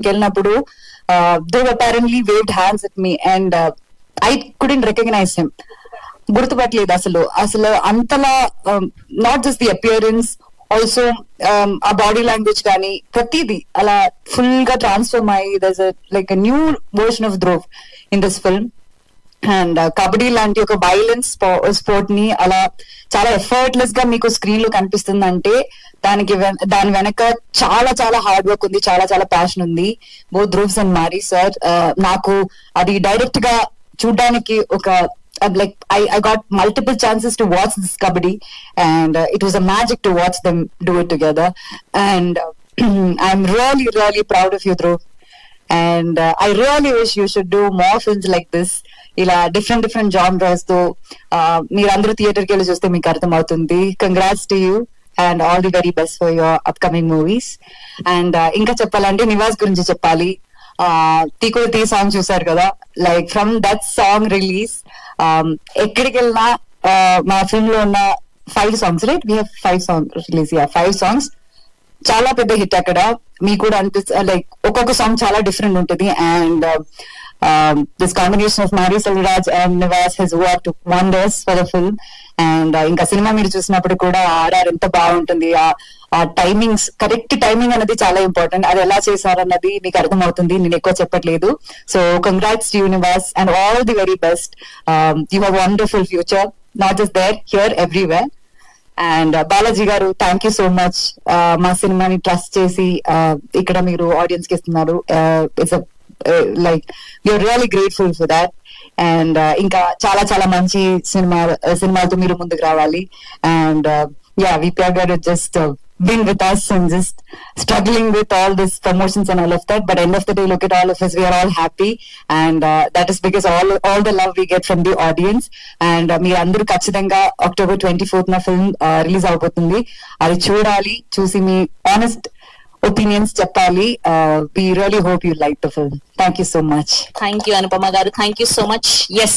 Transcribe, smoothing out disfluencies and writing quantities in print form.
వెళ్ళినప్పుడు Dhruv apparently waved hands at me and I couldn't recognize him. గుర్తుపట్టలేదు అసలు అంతలా not just the appearance, also ఆ బాడీ లాంగ్వేజ్ కానీ ప్రతిదీ అలా ఫుల్ గా ట్రాన్స్ఫర్మ్ అయ్యి there's like a new version of Dhruv in this film. And kabaddi లాంటి ఒక వైలెన్స్ స్పోర్ట్ ని అలా చాలా ఎఫర్ట్లెస్ గా మీకు స్క్రీన్ లో కనిపిస్తుందంటే దాని వెనక చాలా చాలా హార్డ్ వర్క్ ఉంది, చాలా చాలా ప్యాషన్ ఉంది. Both Dhruv's and Mari sir. నాకు అది డైరెక్ట్ గా చూడ్డానికి ఒక like I got multiple chances to watch this kabaddi and it was a magic to watch them do it together and I'm really really proud of you Dhruv and I really wish you should do more films like this. ఇలా different genres తో మీరందరూ theatre కి వెళ్ళి చూస్తే మీకు అర్థం అవుతుంది. Congrats to you and all the very best for your upcoming movies. And ఇంకా చెప్పాలంటే నివాస్ గురించి చెప్పాలి. తీకుడు తీ సాంగ్ చూసారు కదా, like from that song release ఎక్కడికి వెళ్ళినా మా ఫిల్మ్ లో ఉన్న 5 songs right, we have 5 songs release, 5 songs చాలా పెద్ద హిట్. అక్కడ మీకు కూడా అనిపిస్తుంది లైక్ ఒక్కొక్క సాంగ్ చాలా డిఫరెంట్ ఉంటుంది. And this combination of Mari Selvaraj and Nivas has worked wonders for the film. And ఇంకా సినిమా మీరు చూసినప్పుడు కూడా ఆర్ఆర్ ఎంత బాగుంటుంది, ఆ టైమింగ్స్, కరెక్ట్ టైమింగ్ అనేది చాలా ఇంపార్టెంట్. అది ఎలా చేశారన్నది మీకు అర్థమవుతుంది, నేను ఎక్కువ చెప్పట్లేదు. So congrats to you Nivas and all the very best. You have wonderful future, not just there, here, everywhere. And Balaji garu, thank you so much. మా సినిమాని ట్రస్ట్ చేసి ఇక్కడ మీరు ఆడియన్స్ కి ఇస్తున్నారు. It's like you are really grateful for that. And ఇంకా చాలా చాలా మంచి సినిమాలతో మీరు ముందుకు రావాలి. And VPR garu just been with us and just struggling with all this promotions and all of that, but end of the day, look at all of us, we are all happy and that is because all the love we get from the audience. And మీరు అందరూ ఖచ్చితంగా October 24th నా film release అవబోతుంది. అది చూడాలి, చూసి మీ honest opinions చెప్పాలి. We really hope you like the film. Thank you so much. Thank you Anupama garu, thank you so much. Yes.